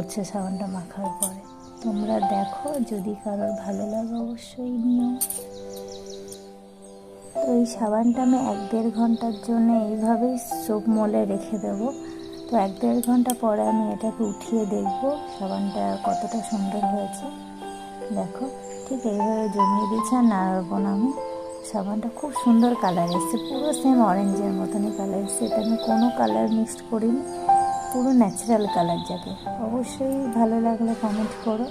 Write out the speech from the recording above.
হচ্ছে সাবানটা মাখার পরে। তোমরা দেখো, যদি কারোর ভালো লাগে অবশ্যই নিও। তো এই সাবানটা আমি 1-1.5 ঘন্টার জন্য এইভাবেই সোপ মলে রেখে দেবো। তো 1-1.5 ঘন্টা পরে আমি এটাকে উঠিয়ে দেখব সাবানটা কতটা সুন্দর হয়েছে। দেখো, ঠিক এইভাবে জমিয়ে দিয়েছি, আর নাড়াবো না আমি। সাবানটা খুব সুন্দর কালার এসছে, পুরো সেম অরেঞ্জের মতনই কালার এসছে। এটা আমি কোনো কালার মিক্সড করিনি, পুরো ন্যাচারাল কালার। যাবে অবশ্যই ভালো লাগলে কমেন্ট করো।